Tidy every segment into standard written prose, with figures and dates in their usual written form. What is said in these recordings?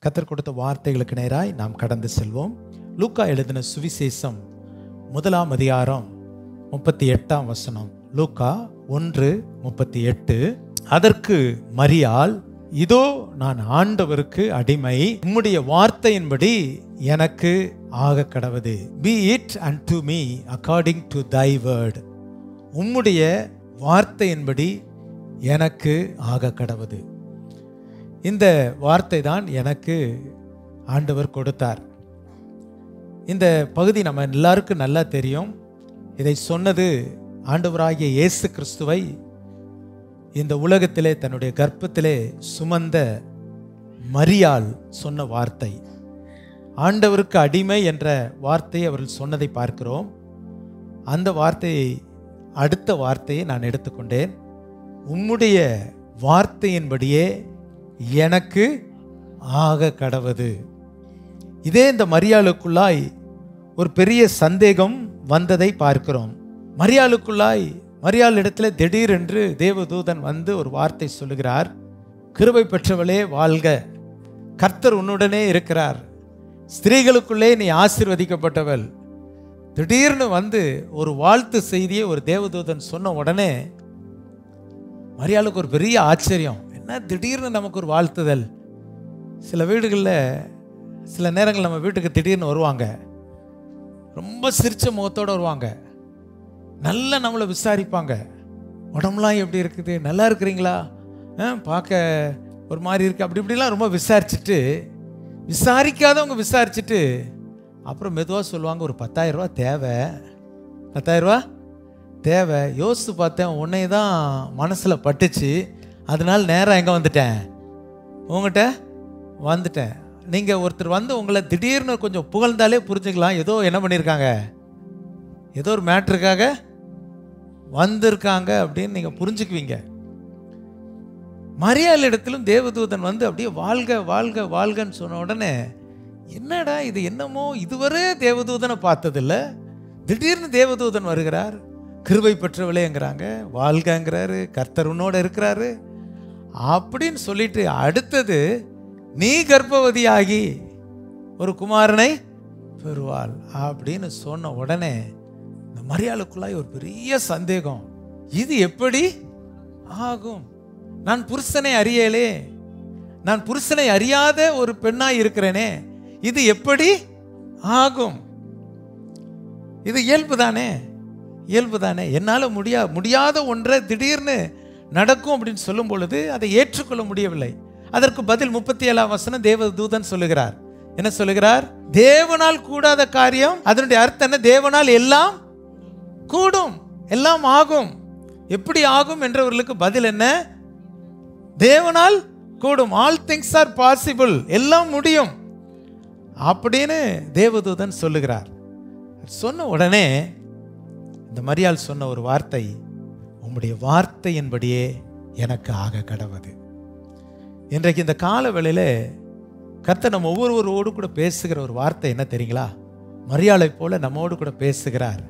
கர்த்தர் கொடுத்த வார்த்தைகளுக்கு நேராய் நாம் கடந்து செல்வோம். லூக்கா எழுதின சுவிசேஷம் 1 அதிகாரம் 38 வசனம். லூக்கா 1:38. அதற்கு மரியாள், இதோ நான் ஆண்டவருக்கு அடிமை, உம்முடைய வார்த்தையின்படி எனக்கு ஆக கடவது. Be it unto me according to thy word. உம்முடைய வார்த்தையின்படி எனக்கு ஆக கடவது. இந்த வார்த்தை தான் எனக்கு ஆண்டவர் கொடுத்தார். இந்த பகுதி நம்ம எல்லாருக்கும் நல்லா தெரியும். இதை சொன்னது ஆண்டவராகிய இயேசு கிறிஸ்துவை இந்த உலகத்திலே தன்னுடைய கர்ப்பத்திலே சுமந்த மரியாள் சொன்ன வார்த்தை. ஆண்டவருக்கு அடிமை என்ற வார்த்தையை அவர்கள் சொன்னதை பார்க்கிறோம். அந்த வார்த்தையை, அடுத்த வார்த்தையை நான் எடுத்துக்கொண்டேன். உம்முடைய வார்த்தையின்படியே எனக்கு ஆக கடவது. இதே இந்த மரியாளுக்குள்ளாய் ஒரு பெரிய சந்தேகம் வந்ததை பார்க்கிறோம். மரியாள் இடத்துல திடீரென்று தேவதூதன் வந்து ஒரு வார்த்தை சொல்லுகிறார். கிருபை பெற்றவளே வாழ்க, கர்த்தர் உன்னுடனே இருக்கிறார், ஸ்திரீகளுக்குள்ளே நீ ஆசீர்வதிக்கப்பட்டவள். திடீர்னு வந்து ஒரு வாழ்த்து செய்தியை ஒரு தேவதூதன் சொன்ன உடனே மரியாளுக்கு ஒரு பெரிய ஆச்சரியம். என்ன திடீர்னு நமக்கு ஒரு வாழ்த்துதல்? சில வீடுகளில் சில நேரங்கள் நம்ம வீட்டுக்கு திடீர்னு வருவாங்க, ரொம்ப சிரிச்ச முகத்தோடு வருவாங்க, நல்லா நம்மளை விசாரிப்பாங்க. உடம்புலாம் எப்படி இருக்குது, நல்லா இருக்கிறீங்களா, பார்க்க ஒரு மாதிரி இருக்குது, அப்படி இப்படிலாம் ரொம்ப விசாரிச்சுட்டு, விசாரிக்காதவங்க விசாரிச்சுட்டு அப்புறம் மெதுவாக சொல்லுவாங்க, ஒரு 10,000 ரூபா தேவை, 10,000 ரூபா தேவை. யோசித்து பார்த்தேன், உன்னை தான் மனசில் பட்டுச்சு, அதனால் நேராக எங்கே வந்துட்டேன், உங்கள்கிட்ட வந்துட்டேன். நீங்கள் ஒருத்தர் வந்து உங்களை திடீர்னு கொஞ்சம் புகழ்ந்தாலே புரிஞ்சுக்கலாம், ஏதோ என்ன பண்ணியிருக்காங்க, ஏதோ ஒரு மேட்ருக்காக வந்திருக்காங்க அப்படின்னு நீங்கள் புரிஞ்சுக்குவீங்க. மரியாள் இடத்திலும் தேவதூதன் வந்து அப்படியே வாழ்க வாழ்க வாழ்கன்னு சொன்ன உடனே, என்னடா இது, என்னமோ இதுவரை தேவதூதனை பார்த்ததில்லை, திடீர்னு தேவதூதன் வருகிறார், கிருபை பெற்றவளேங்கிறாங்க, வாழ்கங்கிறாரு, கர்த்தர் உன்னோட இருக்கிறாரு அப்படின்னு சொல்லிட்டு, அடுத்தது நீ கர்ப்பவதியாகி ஒரு குமாரனை பெறுவாள் அப்படின்னு சொன்ன உடனே இந்த மரியாளுக்குள்ளாய் ஒரு பெரிய சந்தேகம். இது எப்படி ஆகும்? நான் புருஷனை அறியலே, நான் புருஷனை அறியாத ஒரு பெண்ணாய் இருக்கிறேனே, இது எப்படி ஆகும்? இது இயல்பு தானே, இயல்பு தானே. என்னால் முடியாத ஒன்றை திடீர்னு நடக்கும் அப்படின்னு சொல்லும் பொழுது அதை ஏற்றுக்கொள்ள முடியவில்லை. அதற்கு பதில் 37 வசனம் தேவதூதன் சொல்லுகிறார். என்ன சொல்லுகிறார்? தேவனால் கூடாத காரியம், அதனுடைய அர்த்தம் என்ன? தேவனால் எல்லாம் கூடும், எல்லாம் ஆகும். எப்படி ஆகும் என்றவர்களுக்கு பதில் என்ன? தேவனால் கூடும். ஆல் திங்ஸ் ஆர் பாசிபிள், எல்லாம் முடியும் அப்படின்னு தேவதூதன் சொல்லுகிறார். சொன்ன உடனே இந்த மரியாள் சொன்ன ஒரு வார்த்தை, உம்முடைய வார்த்தையின்படியே எனக்கு ஆக கடவது. இன்றைக்கு இந்த கால வேளையில் கர்த்தர் நம்ம ஒவ்வொருவரோடு கூட பேசுகிற ஒரு வார்த்தை என்ன தெரியுங்களா? மரியாளை போல நம்மோடு கூட பேசுகிறார்.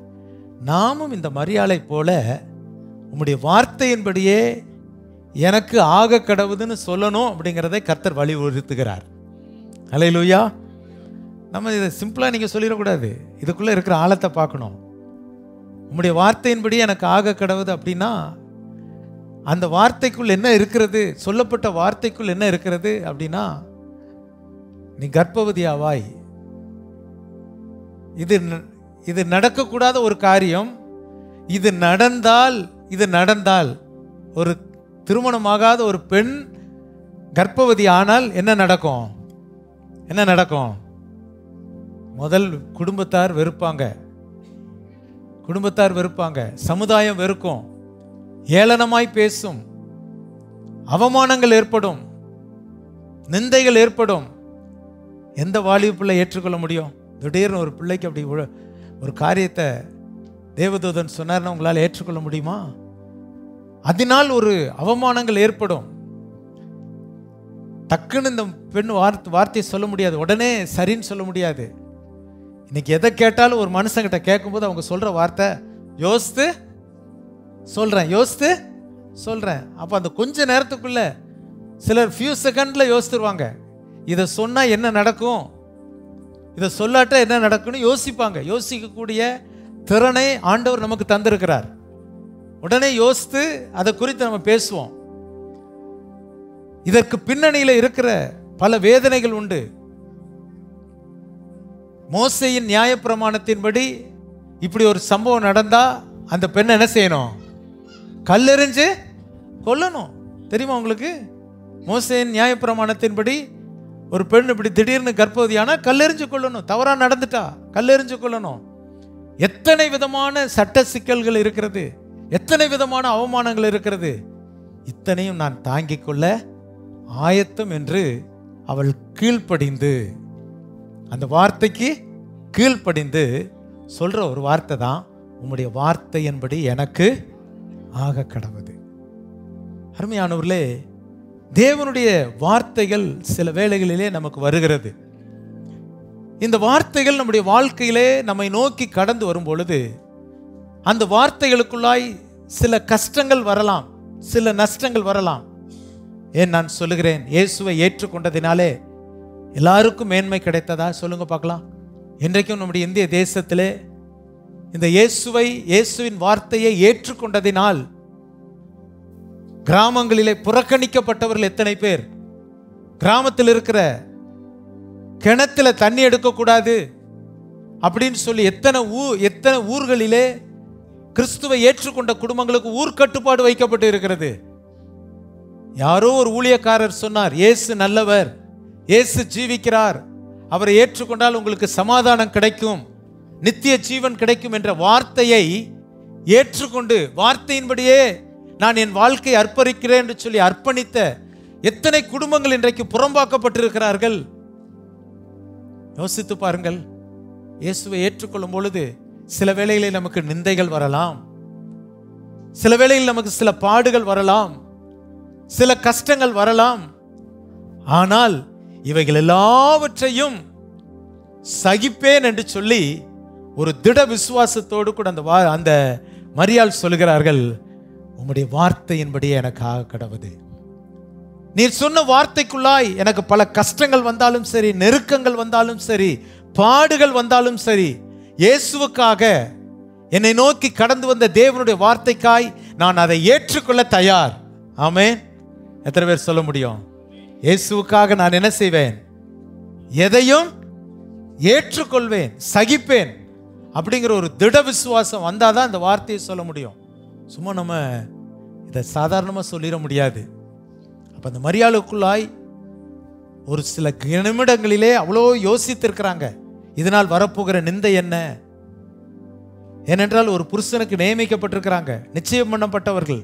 நாமும் இந்த மரியாளை போல உம்முடைய வார்த்தையின்படியே எனக்கு ஆக கடவுதுன்னு சொல்லணும் அப்படிங்கிறதை கர்த்தர் வலியுறுத்துகிறார். அல்லேலூயா. நம்ம இதை சிம்பிளாக நீங்கள் சொல்லிடக்கூடாது, இதுக்குள்ளே இருக்கிற ஆழத்தை பார்க்கணும். உம்முடைய வார்த்தையின்படி எனக்கு ஆக கடவுது அப்படின்னா அந்த வார்த்தைக்குள் என்ன இருக்கிறது, சொல்லப்பட்ட வார்த்தைக்குள் என்ன இருக்கிறது அப்படின்னா, நீ கர்ப்பவதியாவாய். இது நடக்கக்கூடாத ஒரு காரியம். இது நடந்தால் ஒரு திருமணமாகாத ஒரு பெண் கர்ப்பவதி ஆனால் என்ன நடக்கும்? என்ன நடக்கும்? முதல் குடும்பத்தார் வெறுப்பாங்க, சமுதாயம் வெறுக்கும், ஏளனமாய் பேசும், அவமானங்கள் ஏற்படும், நிந்தைகள் ஏற்படும். எந்த வாலிப பிள்ளை ஏற்றுக்கொள்ள முடியும்? திடீர்னு ஒரு பிள்ளைக்கு அப்படி ஒரு காரியத்தை தேவதூதன் சொன்னார்னா உங்களால் ஏற்றுக்கொள்ள முடியுமா? அதனால் ஒரு அவமானங்கள் ஏற்படும். டக்குன்னு இந்த பெண் வார்த்தையை சொல்ல முடியாது, உடனே சரின்னு சொல்ல முடியாது. இன்னைக்கு எதை கேட்டாலும் ஒரு மனுஷங்கிட்ட கேட்கும்போது அவங்க சொல்கிற வார்த்தை, யோசித்து சொல்கிறேன். அப்போ அந்த கொஞ்ச நேரத்துக்குள்ள சிலர் ஃபியூ செகண்டில் யோசித்துருவாங்க. இதை சொன்னால் என்ன நடக்கும், இதை சொல்லாட்ட என்ன நடக்கும்னு யோசிப்பாங்க. யோசிக்கக்கூடிய திறனை ஆண்டவர் நமக்கு தந்திருக்கிறார். உடனே யோசித்து அதை குறித்து நம்ம பேசுவோம். இதற்கு பின்னணியில் இருக்கிற பல வேதனைகள் உண்டு. மோசேயின் நியாயப்பிரமாணத்தின்படி இப்படி ஒரு சம்பவம் நடந்தா அந்த பெண்ணை என்ன செய்யணும்? கல்லெறிஞ்சு கொல்லணும். தெரியுமா உங்களுக்கு? மோசேயின் நியாயப்பிரமாணத்தின்படி ஒரு பெண் இப்படி திடீர்னு கர்ப்பவதியானா கல்லெறிஞ்சு கொள்ளணும். தவறா நடந்துட்டா கல்லெறிஞ்சு கொள்ளணும். எத்தனை விதமான சட்ட சிக்கல்கள் இருக்கிறது, எத்தனை விதமான அவமானங்கள் இருக்கிறது. இத்தனையும் நான் தாங்கிக் கொள்ள ஆயத்தம் என்று அவள் கீழ்ப்படிந்து, அந்த வார்த்தைக்கு கீழ்ப்படிந்து சொல்ற ஒரு வார்த்தை தான், உம்முடைய வார்த்தை என்படி எனக்கு ஆக கடவுது. அருமையானவர்களே, தேவனுடைய வார்த்தைகள் சில வேளைகளிலே நமக்கு வருகிறது. இந்த வார்த்தைகள் நம்முடைய வாழ்க்கையிலே நம்மை நோக்கி கடந்து வரும் பொழுது அந்த வார்த்தைகளுக்குள்ளாய் சில கஷ்டங்கள் வரலாம், சில நஷ்டங்கள் வரலாம். ஏன் நான் சொல்லுகிறேன், இயேசுவை ஏற்றுக்கொண்டதினாலே எல்லாருக்கும் மேன்மை கிடைத்ததா? சொல்லுங்க பார்க்கலாம். இன்றைக்கும் நம்முடைய இந்திய தேசத்திலே இந்த இயேசுவின் வார்த்தையை ஏற்றுக்கொண்டதினால் கிராமங்களிலே புறக்கணிக்கப்பட்டவர்கள் எத்தனை பேர்? கிராமத்தில் இருக்கிற கிணத்துல தண்ணி எடுக்கக்கூடாது அப்படின்னு சொல்லி எத்தனை ஊர்களிலே கிறிஸ்துவை ஏற்றுக்கொண்ட குடும்பங்களுக்கு ஊர்க்கட்டுப்பாடு வைக்கப்பட்டு இருக்கிறது. யாரோ ஒரு ஊழியக்காரர் சொன்னார், இயேசு நல்லவர், இயேசு ஜீவிக்கிறார், அவரை ஏற்றுக்கொண்டால் உங்களுக்கு சமாதானம் கிடைக்கும், நித்திய ஜீவன் கிடைக்கும் என்ற வார்த்தையை ஏற்றுக்கொண்டு வார்த்தையின்படியே நான் என் வாழ்க்கையை அர்ப்பணிக்கிறேன் என்று சொல்லி அர்ப்பணித்த எத்தனை குடும்பங்கள் இன்றைக்கு புறம்பாக்கப்பட்டிருக்கிறார்கள். யோசித்து பாருங்கள். இயேசுவை ஏற்றுக்கொள்ளும் பொழுது சில வேளைகளில் நமக்கு நிந்தைகள் வரலாம், சில வேளைகளில் நமக்கு சில பாடுகள் வரலாம், சில கஷ்டங்கள் வரலாம். ஆனால் இவைகள் எல்லாவற்றையும் சகிப்பேன் என்று சொல்லி ஒரு திட விசுவாசத்தோடு கூட அந்த மரியாள் சொல்கிறார்கள், உம்முடைய வார்த்தையின்படியே எனக்கு ஆக கடவுது. நீர் சொன்ன வார்த்தைக்குள்ளாய் எனக்கு பல கஷ்டங்கள் வந்தாலும் சரி, நெருக்கங்கள் வந்தாலும் சரி, பாடுகள் வந்தாலும் சரி, இயேசுவுக்காக என்னை நோக்கி கடந்து வந்த தேவனுடைய வார்த்தைக்காய் நான் அதை ஏற்றுக்கொள்ள தயார். ஆமென். எத்தனை பேர் சொல்ல முடியும்? இயேசுவுக்காக நான் என்ன செய்வேன்? எதையும் ஏற்றுக்கொள்வேன், சகிப்பேன் அப்படிங்கிற ஒரு திட விசுவாசம் வந்தாதான் இந்த வார்த்தையை சொல்ல முடியும். சும்மா நம்ம இதை சாதாரணமாக சொல்லிட முடியாது. அப்போ அந்த மரியாளுக்குள்ளாய் ஒரு சில நிமிடங்களிலே அவ்வளோ யோசித்திருக்கிறாங்க, இதனால் வரப்போகிற நிந்தை என்ன? ஏனென்றால் ஒரு புருஷனுக்கு நியமிக்கப்பட்டிருக்கிறாங்க, நிச்சயம் பண்ணப்பட்டவர்கள்.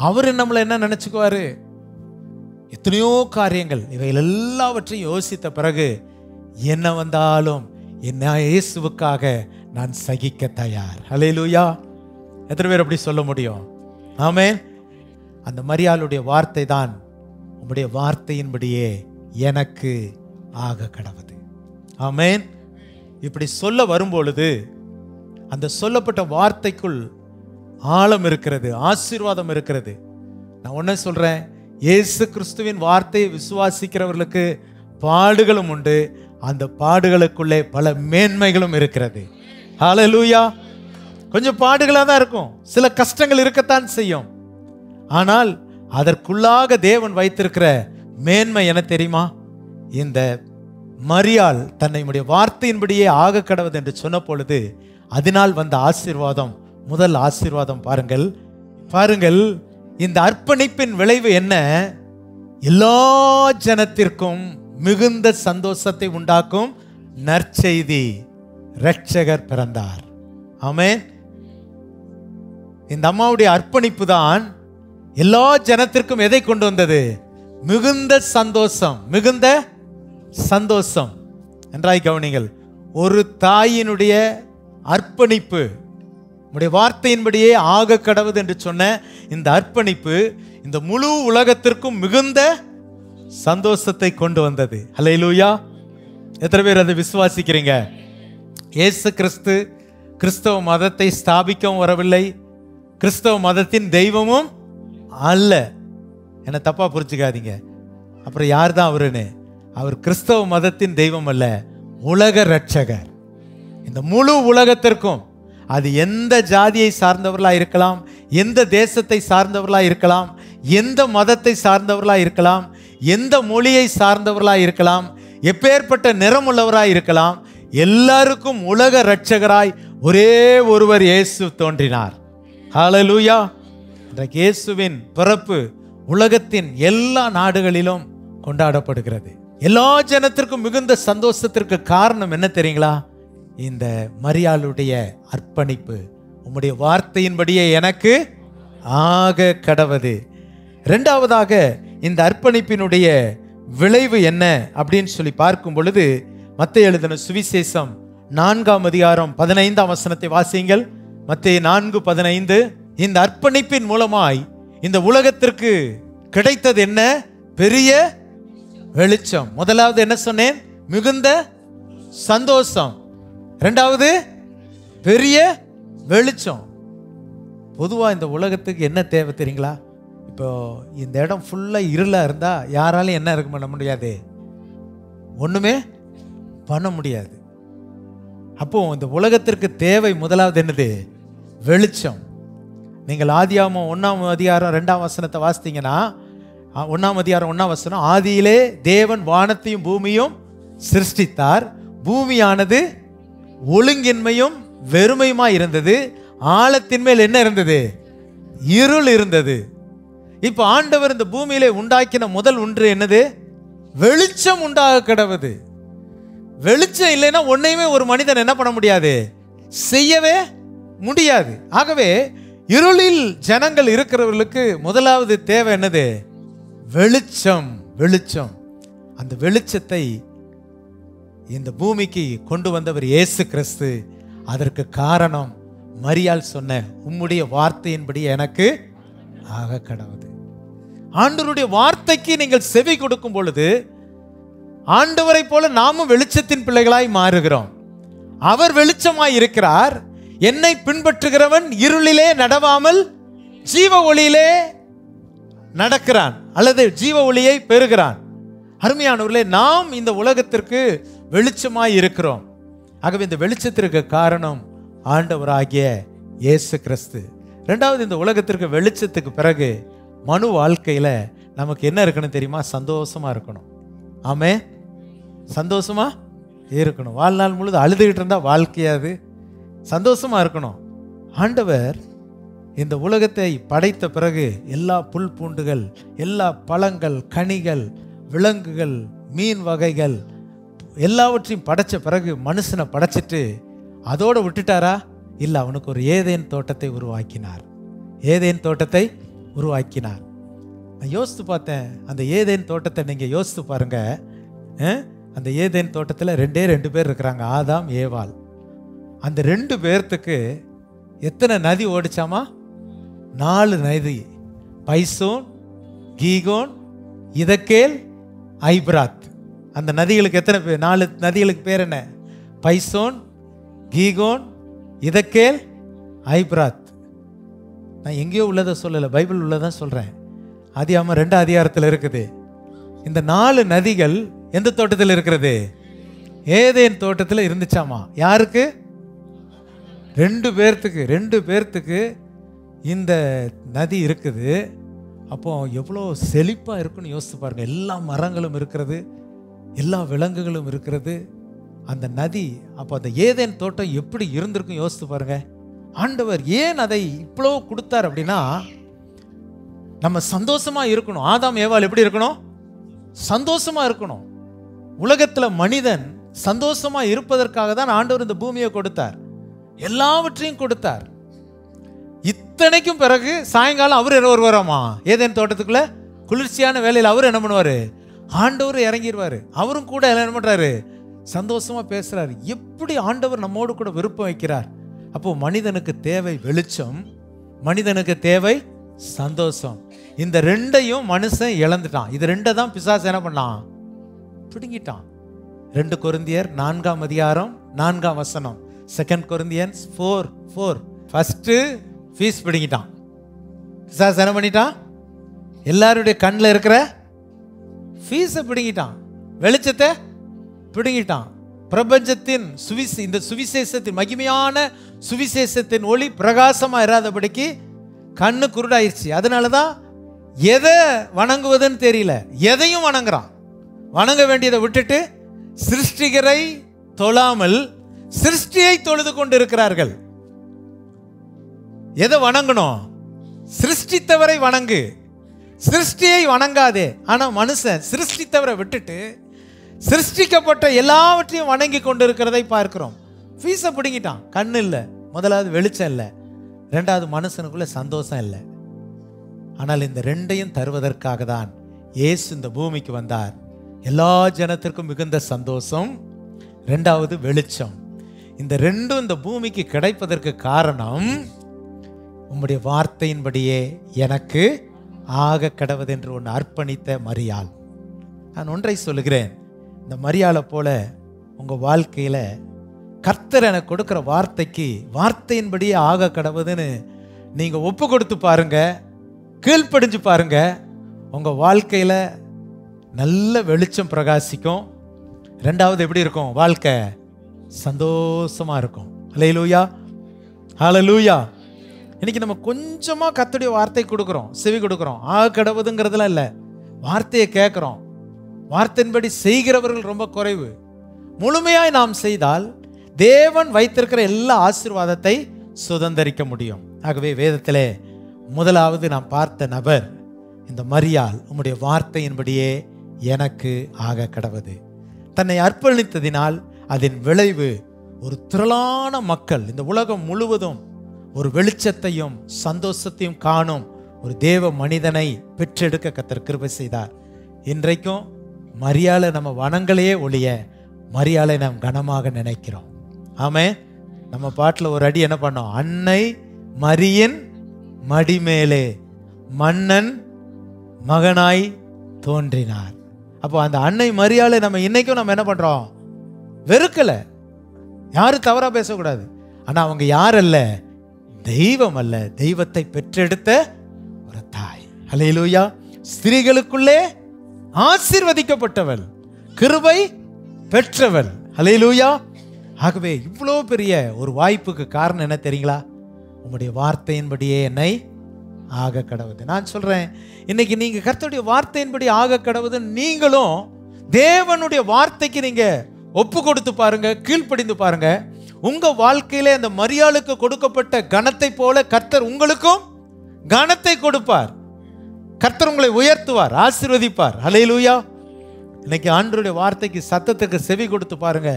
அவர் நம்மளை என்ன நினைச்சுக்குவாரு? எத்தனையோ காரியங்கள், இவைகள் எல்லாவற்றையும் யோசித்த பிறகு என்ன வந்தாலும் என்ன இயேசுவுக்காக நான் சகிக்க தயார். ஹல்லேலூயா. எத்தனை பேர் அப்படி சொல்ல முடியும்? ஆமென். அந்த மரியாளுடைய வார்த்தை தான், உம்முடைய வார்த்தையின்படியே எனக்கு ஆக கடவுது. ஆமென். இப்படி சொல்ல வரும்பொழுது அந்த சொல்லப்பட்ட வார்த்தைக்குள் ஆழம் இருக்கிறது, ஆசீர்வாதம் இருக்கிறது. நான் ஒன்ன சொல்றேன், இயேசு கிறிஸ்துவின் வார்த்தையை விசுவாசிக்கிறவர்களுக்கு பாடுகளும் உண்டு, அந்த பாடுகளுக்குள்ளே பல மேன்மைகளும் இருக்கிறது. ஹல்லேலூயா. கொஞ்சம் பாடுகளாக தான் இருக்கும், சில கஷ்டங்கள் இருக்கத்தான் செய்யும். ஆனால் அதற்குள்ளாக தேவன் வைத்திருக்கிற மேன்மை என்ன தெரியுமா? இந்த மரியாள் தன்னை வார்த்தையின்படியே ஆக கடவுது என்று சொன்ன பொழுது அதனால் வந்த ஆசீர்வாதம், முதல் ஆசீர்வாதம் பாருங்கள். இந்த அர்ப்பணிப்பின் விளைவு என்ன? எல்லா ஜனத்திற்கும் மிகுந்த சந்தோஷத்தை உண்டாக்கும் நற்செய்தி, இரட்சகர் பிறந்தார். ஆமென். இந்த அம்மாவுடைய அர்ப்பணிப்பு தான் எல்லா ஜனத்திற்கும் எதை கொண்டு வந்தது? மிகுந்த சந்தோஷம். மிகுந்த சந்தோஷம் என்றாய் கவனிங்கள். ஒரு தாயினுடைய அர்ப்பணிப்பு, உம்முடைய வார்த்தையின்படியே ஆக கடவுது என்று சொன்ன இந்த அர்ப்பணிப்பு இந்த முழு உலகத்திற்கும் மிகுந்த சந்தோஷத்தை கொண்டு வந்தது. ஹல்லேலூயா. எத்தனை பேர் அதை விசுவாசிக்கிறீங்க? இயேசு கிறிஸ்தவ மதத்தை ஸ்தாபிக்கவும் வரவில்லை, கிறிஸ்தவ மதத்தின் தெய்வமும் அல்ல. என்ன தப்பா புரிஞ்சுக்காதீங்க. அப்புறம் யார் தான் அவருன்னு? அவர் கிறிஸ்தவ மதத்தின் தெய்வம் அல்ல, உலக இரட்சகர். இந்த முழு உலகத்திற்கும், அது எந்த ஜாதியை சார்ந்தவர்களா இருக்கலாம், எந்த தேசத்தை சார்ந்தவர்களா இருக்கலாம், எந்த மதத்தை சார்ந்தவர்களா இருக்கலாம், எந்த மொழியை சார்ந்தவர்களா இருக்கலாம், எப்பேற்பட்ட நிறமுள்ளவராய் இருக்கலாம், எல்லாருக்கும் உலக இரட்சகராய் ஒரே ஒருவர் இயேசு தோன்றினார். ஹல்லேலூயா. இன்றைக்கு இயேசுவின் பிறப்பு உலகத்தின் எல்லா நாடுகளிலும் கொண்டாடப்படுகிறது. எல்லா ஜனத்திற்கும் மிகுந்த சந்தோஷத்திற்கு காரணம் என்ன தெரியுங்களா? இந்த மரியாளுடைய அர்ப்பணிப்பு. உம்முடைய வார்த்தையின்படியே எனக்கு ஆக கடவது. இரண்டாவதாக இந்த அர்ப்பணிப்பினுடைய விளைவு என்ன அப்படின்னு சொல்லி பார்க்கும் பொழுது, மத்தேயு எழுதின சுவிசேஷம் 4ஆம் அதிகாரம் 15ஆம் வசனத்தை வாசியுங்கள். மத்தேயு 4:15. இந்த அர்ப்பணிப்பின் மூலமாய் இந்த உலகத்திற்கு கிடைத்தது என்ன? பெரிய வெளிச்சம். முதலாவது என்ன சொன்னேன்? மிகுந்த சந்தோஷம். இரண்டாவது பெரிய வெளிச்சம். பொதுவா இந்த உலகத்துக்கு என்ன தேவை தெரியுங்களா? இப்போ இந்த இடம் ஃபுல்லா இருளா இருந்தா யாராலும் என்ன இருக்க பண்ண முடியாது, ஒண்ணுமே பண்ண முடியாது. அப்போ இந்த உலகத்திற்கு தேவை முதலாவது என்னது? வெளிச்சம். நீங்கள் ஆதியாகமம் 1ஆம் அதிகாரம் 2ஆம் வசனத்தை வாசித்தீங்கன்னா, 1ஆம் அதிகாரம் 1ஆம் வசனம், ஆதியிலே தேவன் வானத்தையும் பூமியும் சிருஷ்டித்தார். பூமியானது ஒழுங்கின்மையும் வெறுமையுமா இருந்தது. ஆழத்தின் மேல் என்ன இருந்தது? இருள் இருந்தது. இப்ப ஆண்டவர் இந்த பூமியிலே உண்டாக்கின முதல் ஒன்று என்னது? வெளிச்சம் உண்டாக கடவுது. வெளிச்சம் இல்லைன்னா ஒன்னையுமே ஒரு மனிதன் என்ன பண்ண முடியாது, செய்யவே முடியாது. ஆகவே இருளில் ஜனங்கள் இருக்கிறவர்களுக்கு முதலாவது தேவை என்னது? வெளிச்சம். வெளிச்சம். அந்த வெளிச்சத்தை இந்த பூமிக்கு கொண்டு வந்தவர் இயேசு கிறிஸ்து. அதற்கு காரணம் மரியாள் சொன்ன உம்முடைய வார்த்தையின்படி எனக்கு ஆக கடவுது. ஆண்டவருடைய வார்த்தைக்கு நீங்கள் செவி கொடுக்கும் பொழுது ஆண்டவரை போல நாமும் வெளிச்சத்தின் பிள்ளைகளாய் மாறுகிறோம். அவர் வெளிச்சமாய் இருக்கிறார். என்னை பின்பற்றுகிறவன் இருளிலே நடவாமல் ஜீவ ஒளியிலே நடக்கிறான், அல்லது ஜீவ ஒளியை பெறுகிறான். அருமையானவர்களே, நாம் இந்த உலகத்திற்கு வெளிச்சமாய் இருக்கிறோம். ஆகவே இந்த வெளிச்சத்திற்கு காரணம் ஆண்டவராகிய இயேசு கிறிஸ்து. இரண்டாவது, இந்த உலகத்திற்கு வெளிச்சத்துக்கு பிறகு மனு வாழ்க்கையில நமக்கு என்ன இருக்கணும் தெரியுமா? சந்தோஷமா இருக்கணும். ஆமே, சந்தோஷமா இருக்கணும். வாழ்நாள் முழுது அழுதுகிட்டு இருந்தா வாழ்க்கையாது. சந்தோஷமா இருக்கணும். ஆண்டவர் இந்த உலகத்தை படைத்த பிறகு எல்லா புல் பூண்டுகள், எல்லா பழங்கள், கனிகள், விலங்குகள், மீன் வகைகள் எல்லாவற்றையும் படைச்ச பிறகு மனுஷனை படைச்சிட்டு அதோடு விட்டுட்டாரா? இல்லை, அவனுக்கு ஒரு ஏதேன் தோட்டத்தை உருவாக்கினார். ஏதேன் தோட்டத்தை உருவாக்கினார். நான் யோசித்து பார்த்தேன். அந்த ஏதேன் தோட்டத்தை நீங்கள் யோசித்து பாருங்க. அந்த ஏதேன் தோட்டத்தில் 2 பேர் இருக்கிறாங்க, ஆதாம் ஏவாள். அந்த 2 பேர்த்துக்கு எத்தனை நதி ஓடிச்சாமா? 4 நதி. பைசோன், கீகோன், இதக்கேல், ஐப்ராத். அந்த நதிகளுக்கு எத்தனை பேர்? 4 நதிகளுக்கு பேர் என்ன? பைசோன், கீகோன், இதக்கேல், ஐப்ராத். நான் எங்கேயோ உள்ளதை சொல்லலை, பைபிள் உள்ளதான் சொல்கிறேன். ஆதியாகமம் 2ஆம் அதிகாரத்தில் இருக்குது. இந்த 4 நதிகள் எந்த தோட்டத்தில் இருக்கிறது? ஏதேன் தோட்டத்தில் இருந்துச்சாமா. யாருக்கு? 2 பேர்த்துக்கு இந்த நதி இருக்குது. அப்போ எவ்வளோ செழிப்பாக இருக்குன்னு யோசித்து பாருங்க. எல்லா மரங்களும் இருக்கிறது, எல்லா விலங்குகளும் இருக்கிறது. அந்த நதி, அப்போ அந்த ஏதேன் தோட்டம் எப்படி இருந்திருக்கும் யோசித்து பாருங்க. ஆண்டவர் ஏன் அதை இவ்வளோ கொடுத்தார் அப்படின்னா, நம்ம சந்தோஷமா இருக்கணும். ஆதாம் ஏவாள் எப்படி இருக்கணும்? சந்தோஷமா இருக்கணும். உலகத்தில் மனிதன் சந்தோஷமா இருப்பதற்காக தான் ஆண்டவர் இந்த பூமியை கொடுத்தார், எல்லாவற்றையும் கொடுத்தார். இத்தனைக்கும் பிறகு சாயங்காலம் அவர் வருவாராமா ஏதேன் தோட்டத்துக்குள்ள. குளிர்ச்சியான வேலையில் அவர் என்ன பண்ணுவாரு? ஆண்டவர் இறங்கிடுவாரு. அவரும் கூட என்ன பண்றாரு? சந்தோஷமா பேசுறாரு. எப்படி ஆண்டவர் நம்மோடு கூட விருப்பம் வைக்கிறார். அப்போ மனிதனுக்கு தேவை வெளிச்சம், மனிதனுக்கு தேவை சந்தோஷம். இந்த 2ஐயும் மனுஷன் இழந்துட்டான். இது 2 தான் பிசாசு என்ன பண்ணான்? பிடுங்கிட்டான். 2 கொரிந்தியர் 4ஆம் அதிகாரம் 4ஆம் வசனம். 2 கொரிந்தியன்ஸ் 4:4. First fees பிடுங்கிட்டான். பிசாசு என்ன பண்ணிட்டான்? எல்லாருடைய கண்ணில் இருக்கிற ஃபீஸை பிடுங்கிட்டான். வெளிச்சத்தை பிடுங்கிட்டான். பிரபஞ்சத்தின் இந்த சுவிசேஷத்தின் மகிமையான சுவிசேஷத்தின் ஒளி பிரகாசமா இராதபடிக்கு கண்ணு குருடாயிருச்சு. அதனாலதான் எதை வணங்குவதுன்னு தெரியல, எதையும் வணங்குறான். வணங்க வேண்டியதை விட்டுட்டு சிருஷ்டிகரை தொழாமல் சிருஷ்டியை தொழுது கொண்டு இருக்கிறார்கள். எதை வணங்கணும்? சிருஷ்டித்தவரை வணங்கு, சிருஷ்டியை வணங்காதே. ஆனா மனுஷன் சிருஷ்டித்தவரை விட்டுட்டு சிருஷ்டிக்கப்பட்ட எல்லாவற்றையும் வணங்கி கொண்டு இருக்கிறதை பார்க்கிறோம். ஃபீஸை பிடுங்கிட்டான். கண்ணு இல்லை, முதலாவது வெளிச்சம் இல்லை, ரெண்டாவது மனுஷனுக்குள்ள சந்தோஷம் இல்லை. ஆனால் இந்த ரெண்டையும் தருவதற்காக தான் இயேசு இந்த பூமிக்கு வந்தார். எல்லா ஜனத்திற்கும் மிகுந்த சந்தோஷம், ரெண்டாவது வெளிச்சம். இந்த ரெண்டும் இந்த பூமிக்கு கிடைப்பதற்கு காரணம் உம்முடைய வார்த்தையின்படியே எனக்கு ஆக கடவது என்று ஒன்று அர்ப்பணித்த மரியாள். நான் ஒன்றை சொல்லுகிறேன், இந்த மரியாளை போல உங்கள் வாழ்க்கையில் கர்த்தர் எனக்கு கொடுக்குற வார்த்தைக்கு வார்த்தையின்படியே ஆக கடவுதுன்னு நீங்கள் ஒப்பு கொடுத்து பாருங்க, கீழ்ப்படிஞ்சு பாருங்க. உங்கள் வாழ்க்கையில் நல்ல வெளிச்சம் பிரகாசிக்கும். ரெண்டாவது எப்படி இருக்கும்? வாழ்க்கை சந்தோஷமாக இருக்கும். ஹல்லேலூயா, ஹல்லேலூயா. இன்னைக்கு நம்ம கொஞ்சமாக கர்த்தருடைய வார்த்தை கொடுக்குறோம், செவி கொடுக்குறோம். ஆக கடவுதுங்கிறதுலாம் இல்லை, வார்த்தையை கேட்குறோம். வார்த்தையின்படி செய்கிறவர்கள் ரொம்ப குறைவு. முழுமையாய் நாம் செய்தால் தேவன் வைத்திருக்கிற எல்லா ஆசீர்வாதத்தை சுதந்தரிக்க முடியும். ஆகவே வேதத்திலே முதலாவது நாம் பார்த்த நபர் இந்த மரியாள். உம்முடைய வார்த்தையின்படியே எனக்கு ஆக கடவது. தன்னை அர்ப்பணித்ததினால் அதன் விளைவு ஒரு திரளான மக்கள் இந்த உலகம் முழுவதும் ஒரு வெளிச்சத்தையும் சந்தோஷத்தையும் காணும் ஒரு தேவ மனிதனை பெற்றெடுக்க கர்த்தர் கிருபை செய்தார். இன்றைக்கும் மரியாளை நம்ம வணங்களையே ஒழிய மரியாளை நாம் கனமாக நினைக்கிறோம். ஆமே, நம்ம பாட்டில் ஒரு அடி என்ன பண்ணோம்? அன்னை மரியின் மடிமேலே மன்னன் மகனாய் தோன்றினார். அப்போ அந்த அன்னை மரியாளை நம்ம இன்னைக்கும் நம்ம என்ன பண்றோம்? வெறுக்கல. யாரும் தவறா பேசக்கூடாது. ஆனா அவங்க யார் அல்ல? தெய்வம் அல்ல, தெய்வத்தை பெற்றெடுத்த ஒரு தாய். ஹல்லேலூயா. ஸ்திரீகளுக்குள்ளே ஆசீர்வதிக்கப்பட்டவள், கிருபை பெற்றவள். ஹல்லேலூயா. ஆகவே இவ்வளோ பெரிய ஒரு வாய்ப்புக்கு காரணம் என்ன தெரியுங்களா? உங்களுடைய வார்த்தையின்படியே என்னை ஆக கடவுது. நான் சொல்றேன், இன்னைக்கு நீங்க கர்த்தருடைய வார்த்தையின்படி ஆக கடவுது. நீங்களும் தேவனுடைய வார்த்தைக்கு நீங்க ஒப்பு கொடுத்து பாருங்க, கீழ்ப்படிந்து பாருங்க. உங்க வாழ்க்கையில அந்த மரியாளுக்கு கொடுக்கப்பட்ட கனத்தை போல கர்த்தர் உங்களுக்கும் கனத்தை கொடுப்பார். கர்த்தர் உங்களை உயர்த்துவார், ஆசீர்வதிப்பார். ஹல்லேலூயா. இன்னைக்கு ஆண்டவருடைய வார்த்தைக்கு சத்தத்துக்கு செவி கொடுத்து பாருங்க,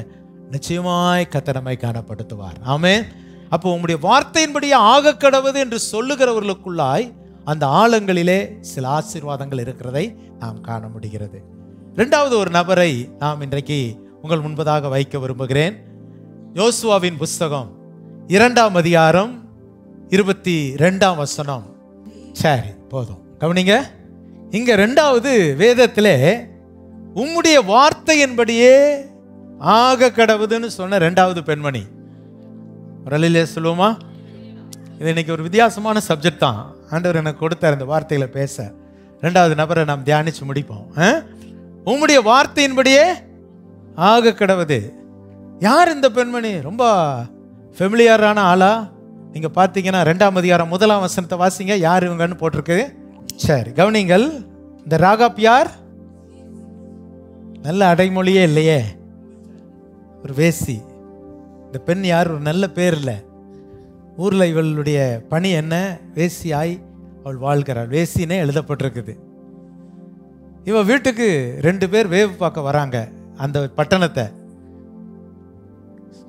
நிச்சயமாய் கர்த்தர் நம்மை கனப்படுத்துவார். ஆமென். அப்போ உங்களுடைய வார்த்தையின்படியே ஆக கடவுது என்று சொல்லுகிறவர்களுக்குள்ளாய் அந்த ஆழங்களிலே சில ஆசீர்வாதங்கள் இருக்கிறதை நாம் காண முடிகிறது. இரண்டாவது ஒரு நபரை நாம் இன்றைக்கு உங்கள் முன்பதாக வைக்க விரும்புகிறேன். யோசுவாவின் புஸ்தகம் 2ஆம் அதிகாரம் 22ஆம் வசனம். சரி, போதும், கவனிங்க. இங்க இரண்டாவது வேதத்திலே உம்முடைய வார்த்தையின்படியே ஆக கடவுதுன்னு சொன்ன இரண்டாவது பெண்மணி. ரலிலே சொல்லுவோமா? இது இன்னைக்கு ஒரு வித்தியாசமான சப்ஜெக்ட் தான். ஆண்டவர் எனக்கு கொடுத்தார் இந்த வார்த்தையில பேச. இரண்டாவது நபரை நாம் தியானிச்சு முடிப்போம். உம்முடைய வார்த்தையின்படியே ஆக கடவுது. யார் இந்த பெண்மணி? ரொம்ப ஃபெமிலியரான ஆளா? நீங்க பார்த்தீங்கன்னா 2ஆம் அதிகாரம் 1ஆம் வசனத்தை வாசிங்க. யார் இவங்கன்னு போட்டிருக்கு. சரி, கவனிங்கள். இந்த ராகாப் யார்? நல்ல அடைமொழியே இல்லையே, ஒரு வேசி. இந்த பெண் யார்? ஒரு நல்ல பேர் இல்லை. ஊர்ல இவளுடைய பணி என்ன? வேசியாய் அவள் வாழ்கிறாள். வேசினே எழுதப்பட்டிருக்குது. இவ வீட்டுக்கு 2 பேர் வேவு பார்க்க வராங்க அந்த பட்டணத்தை.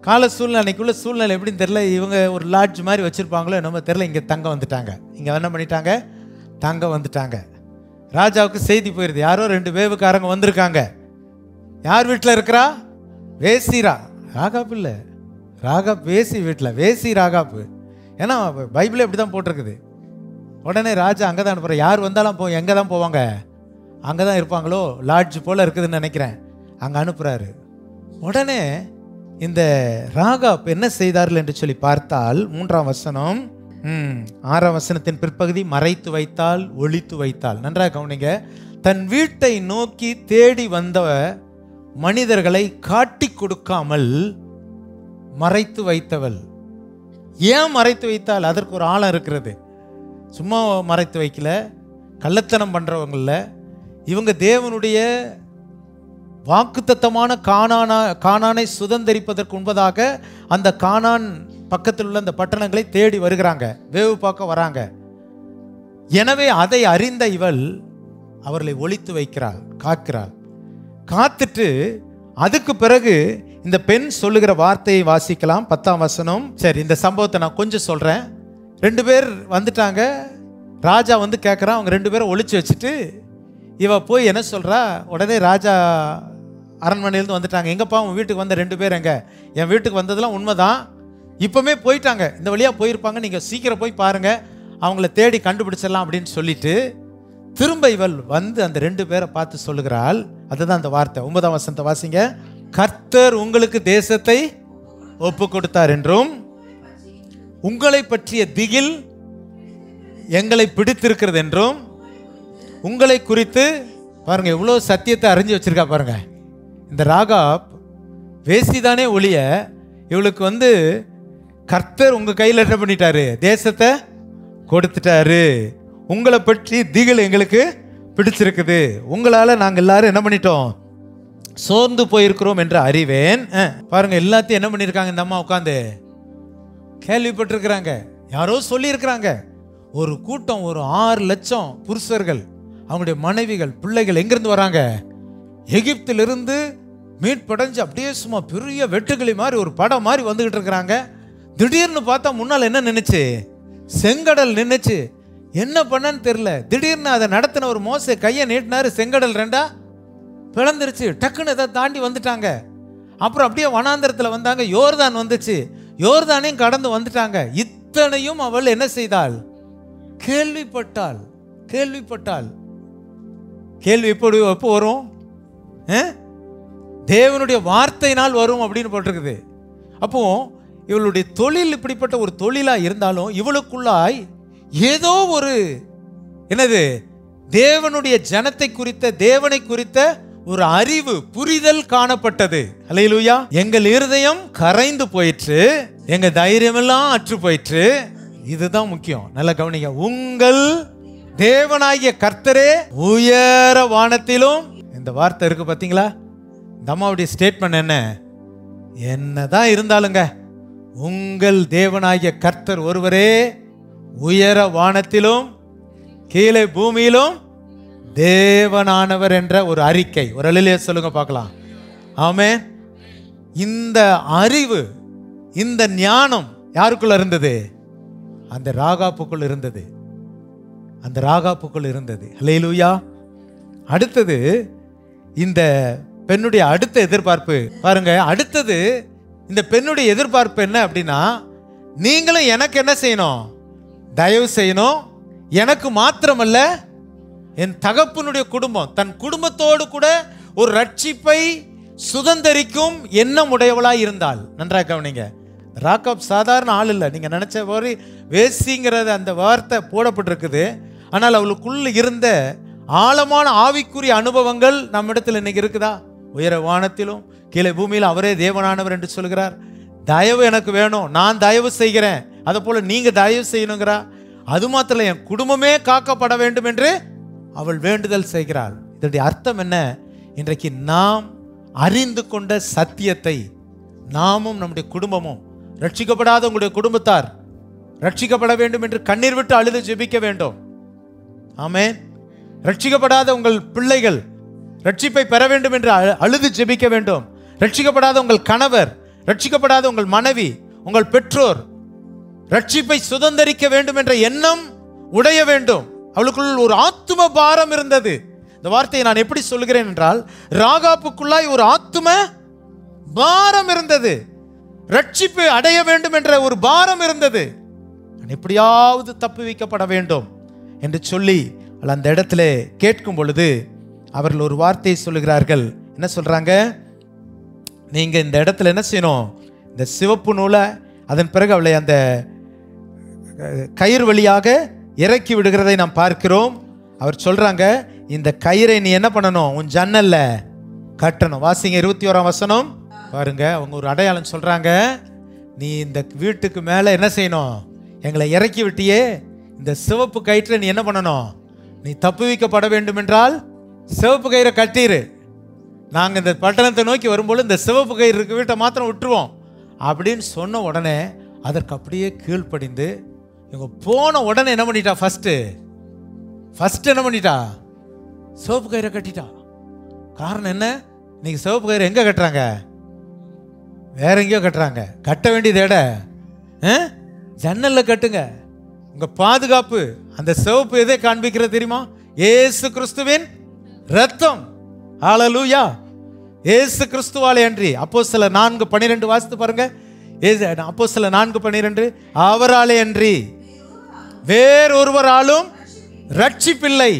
கால சூழ்நிலை, அன்னைக்குள்ள சூழ்நிலை எப்படின்னு தெரியல. இவங்க ஒரு லாட்ஜ் மாதிரி வச்சிருப்பாங்களோ என்னமோ தெரியல. இங்கே தங்க வந்துட்டாங்க. இங்கே என்ன பண்ணிட்டாங்க? தங்க வந்துட்டாங்க. ராஜாவுக்கு செய்தி போயிருது, யாரோ 2 வேவுக்காரங்க வந்திருக்காங்க. யார் வீட்டில் இருக்கிறா? வேசிரா. ராகாப் இல்லை, ராகாப் வேசி வீட்டில். வேசி ராகாப்பு. ஏன்னா பைபிளே இப்படி தான் போட்டிருக்குது. உடனே ராஜா அங்கே தான் அனுப்புகிறேன். யார் வந்தாலும் எங்கே தான் போவாங்க? அங்கே தான் இருப்பாங்களோ, லாட்ஜ் போல் இருக்குதுன்னு நினைக்கிறேன். அங்கே அனுப்புகிறாரு. உடனே இந்த ராகாப் என்ன செய்தார்கள் என்று சொல்லி பார்த்தால் 3ஆம் வசனம் 6ஆம் வசனத்தின் பிற்பகுதி, மறைத்து வைத்தால், ஒளித்து வைத்தால். நன்றாக கவனிங்க. தன் வீட்டை நோக்கி தேடி வந்த மனிதர்களை காட்டி கொடுக்காமல் மறைத்து வைத்தவள். ஏன் மறைத்து வைத்தால்? அதற்கு ஒரு ஆழம் இருக்கிறது. சும்மா மறைத்து வைக்கல, கள்ளத்தனம் பண்ணுறவங்கள. இவங்க தேவனுடைய வாக்குத்தத்தமான கானானை சுதந்தரிப்பதற்கு முன்பதாக அந்த கானான் பக்கத்தில் உள்ள அந்த பட்டணங்களை தேடி வருகிறாங்க, வேவு பார்க்க வராங்க. எனவே அதை அறிந்த இவள் அவர்களை ஒளித்து வைக்கிறாள், காக்கிறாள். காத்துட்டு அதுக்கு பிறகு இந்த பெண் சொல்லுகிற வார்த்தையை வாசிக்கலாம். 10ஆம் வசனம். சரி, இந்த சம்பவத்தை நான் கொஞ்சம் சொல்கிறேன். 2 பேர் வந்துட்டாங்க. ராஜா வந்து கேட்குறான். அவங்க 2 பேரை ஒளிச்சு வச்சுட்டு இவ போய் என்ன சொல்கிறா? உடனே ராஜா அரண்மனையிலேருந்து வந்துட்டாங்க. எங்கப்பா உன் வீட்டுக்கு வந்த 2 பேர் எங்க? என் வீட்டுக்கு வந்ததெல்லாம் உண்மைதான், இப்போமே போயிட்டாங்க, இந்த வழியாக போயிருப்பாங்க, நீங்கள் சீக்கிரம் போய் பாருங்கள், அவங்கள தேடி கண்டுபிடிச்சிடலாம் அப்படின்னு சொல்லிட்டு திரும்ப இவள் வந்து அந்த 2 பேரை பார்த்து சொல்லுகிறாள். அதுதான் அந்த வார்த்தை. 9ஆம் வசனத்தை வாசிங்க. கர்த்தர் உங்களுக்கு தேசத்தை ஒப்பு கொடுத்தார் என்றும் உங்களை பற்றிய திகில் எங்களை பிடித்திருக்கிறது என்றும் உங்களை குறித்து, பாருங்க எவ்வளோ சத்தியத்தை அறிஞ்சு வச்சிருக்கா பாருங்க. இந்த ராகாப் வேசிதானே ஒழிய இவளுக்கு வந்து கர்த்தர் உங்க கையில் என்ன பண்ணிட்டாரு? தேசத்தை கொடுத்துட்டாரு. உங்களை பற்றி திகில் எங்களுக்கு பிடிச்சிருக்குது, உங்களால் நாங்கள் எல்லாரும் என்ன பண்ணிட்டோம்? சோர்ந்து போயிருக்கிறோம் என்று அறிவேன். பாருங்க, எல்லாத்தையும் என்ன பண்ணியிருக்காங்க இந்த அம்மா? உட்காந்து கேள்விப்பட்டிருக்கிறாங்க, யாரோ சொல்லியிருக்கிறாங்க. ஒரு கூட்டம், ஒரு 6 லட்சம் புருஷர்கள், அவங்களுடைய மனைவிகள், பிள்ளைகள் எங்கிருந்து வராங்க? எகிப்திலிருந்து மீட்படைஞ்சு அப்படியே சும்மா பெரிய வெட்டுக்கிளி மாதிரி ஒரு படம் மாதிரி வந்துகிட்டு இருக்கிறாங்க. திடீர்னு பார்த்தா முன்னால் என்ன நின்றுச்சு? செங்கடல் நின்றுச்சு. என்ன பண்ணன்னு தெரியல. திடீர்னு அதை நடத்தின ஒரு மோசே கையை நீட்டினாரு, செங்கடல் 2ஆ பிளந்துருச்சு. டக்குன்னு அதை தாண்டி வந்துட்டாங்க. அப்புறம் அப்படியே வனாந்தரத்தில் வந்தாங்க, யோர்தான் வந்துச்சு, யோர்தானையும் கடந்து வந்துட்டாங்க. இத்தனையும் அவள் என்ன செய்தாள்? கேள்விப்பட்டாள். கேள்வி எப்போ வரும்? தேவனுடைய வார்த்தையினால் வரும் அப்படின்னு போட்டிருக்குது. அப்போ இவளுடைய தொழில் இப்படிப்பட்ட ஒரு தொழிலா இருந்தாலும் இவளுக்குள்ளாய் ஏதோ ஒரு என்னது? தேவனுடைய ஜனத்தை குறித்த, தேவனை குறித்த ஒரு அறிவு, புரிதல் காணப்பட்டது. அல்லேலூயா. எங்கள் இருதயம் கரைந்து போயிற்று, எங்க தைரியம் எல்லாம் அற்று போயிற்று. இதுதான் முக்கியம், நல்லா கவனிங்க. உங்கள் தேவனாகிய கர்த்தரே உயர வானத்திலும். இந்த வார்த்தை இருக்கு பாத்தீங்களா? இந்த அம்மாவுடைய ஸ்டேட்மெண்ட் என்ன? என்னதான் இருந்தாலுங்க, உங்கள் தேவனாகிய கர்த்தர் ஒருவரே உயர வானத்திலும் கீழே பூமியிலும் தேவனானவர் என்ற ஒரு அறிக்கை. ஒரு அல்லேலூயா சொல்லுங்க பார்க்கலாம். ஆமென். இந்த அறிவு, இந்த ஞானம் யாருக்குள்ள இருந்தது? அந்த ராகாப்புக்குள் இருந்தது. அல்லேலூயா. அடுத்தது இந்த பெண்ணுடைய அடுத்த எதிர்பார்ப்பு பாருங்க. அடுத்தது இந்த பெண்ணுடைய எதிர்பார்ப்பு என்ன அப்படின்னா, நீங்களும் எனக்கு என்ன செய்யணும்? தயவு செய்யணும். எனக்கு மாத்திரமல்ல, என் தகப்பனுடைய குடும்பம், தன் குடும்பத்தோடு கூட ஒரு ரட்சிப்பை சுதந்தரிக்கும் எண்ணம் உடையவளாய் இருந்தாள். நன்றாக கவனிங்க. ராகாப் சாதாரண ஆள் இல்லை. நீங்க நினைச்ச மாதிரி வேசிங்கிறது அந்த வார்த்தை போடப்பட்டிருக்குது. ஆனால் அவளுக்குள்ள இருந்த ஆழமான ஆவிக்குரிய அனுபவங்கள் நம்ம இடத்துல இன்னைக்கு இருக்குதா? உயர வானத்திலும் கீழே பூமியில் அவரே தேவனானவர் என்று சொல்கிறார். தயவு எனக்கு வேணும், நான் தயவு செய்கிறேன், அதை போல நீங்க தயவு செய்யணுங்கிறா. அது மாத்திரம் என் குடும்பமே காக்கப்பட வேண்டும் என்று அவள் வேண்டுதல் செய்கிறாள். இதனுடைய அர்த்தம் என்ன? இன்றைக்கு நாம் அறிந்து கொண்ட சத்தியத்தை நாமும் நம்முடைய குடும்பமும், ரட்சிக்கப்படாத உங்களுடைய குடும்பத்தார் ரட்சிக்கப்பட வேண்டும் என்று கண்ணீர் விட்டு அழுது ஜெபிக்க வேண்டும். ஆமென். ரட்சிக்கப்படாத உங்கள் பிள்ளைகள் ரட்சிப்பை பெற வேண்டும் என்று அழுது ஜெபிக்க வேண்டும். ரட்சிக்கப்படாத உங்கள் கணவர், ரட்சிக்கப்படாத உங்கள் மனைவி, உங்கள் பெற்றோர் ரட்சிப்பை சுதந்தரிக்க வேண்டும் என்ற எண்ணம் உடைய வேண்டும். அவளுக்குள் ஒரு ஆத்தும பாரம் இருந்தது. இந்த வார்த்தையை நான் எப்படி சொல்கிறேன் என்றால், ராகாப்புக்குள்ளாய் ஒரு ஆத்தும பாரம் இருந்தது. ரட்சிப்பு அடைய வேண்டும் என்ற ஒரு பாரம் இருந்தது. நான் எப்படியாவது தப்பு வைக்கப்பட வேண்டும் என்று சொல்லி அந்த இடத்துல கேட்கும் பொழுது அவர்கள் ஒரு வார்த்தையை சொல்லுகிறார்கள். என்ன சொல்றாங்க? நீங்க இந்த இடத்துல என்ன செய்யணும்? இந்த சிவப்பு நூலை, அதன் பிறகு அவளை அந்த கயிறு வழியாக இறக்கி விடுகிறதை நாம் பார்க்கிறோம். அவர் சொல்றாங்க, இந்த கயிறை நீ என்ன பண்ணணும்? உன் ஜன்னல்ல கட்டணும். வாசிங்க 21ஆம் வசனம் பாருங்க. அவங்க ஒரு அடையாளம் சொல்றாங்க. நீ இந்த வீட்டுக்கு மேலே என்ன செய்யணும்? எங்களை இறக்கி விட்டியே, இந்த சிவப்பு கயிற்றில் நீ என்ன பண்ணணும்? நீ தப்புவிக்கப்பட வேண்டும் என்றால் சிவப்பு கயிறை கட்டிரு. நாங்கள் இந்த பட்டணத்தை நோக்கி வரும்போது இந்த சிவப்பு கயிறு இருக்க வீட்டை மாத்திரம் விட்டுருவோம் அப்படின்னு சொன்ன உடனே அதற்கு அப்படியே கீழ்ப்படிந்து இவங்க போன உடனே என்ன பண்ணிட்டா? ஃபஸ்ட்டு என்ன பண்ணிட்டா? சிவப்பு கயிறை கட்டிட்டா. காரணம் என்ன? இன்னைக்கு சிவப்பு கயிறு எங்கே கட்டுறாங்க? வேற எங்கேயோ கட்டுறாங்க. கட்ட வேண்டியது ஜன்னல்ல கட்டுங்க. உங்க பாதுகாப்பு அந்த சிவப்பு எதை காண்பிக்கிறது தெரியுமா? இயேசு கிறிஸ்துவின் ரத்தம். ஹல்லேலூயா. இயேசு கிறிஸ்துவாலே அன்றி. அப்போஸ்தலர் 4:12 வாசித்து பாருங்க. அப்போஸ்தலர் 4:12 அவராலே அன்றி வேறொருவராலும் ரட்சிப்பில்லை.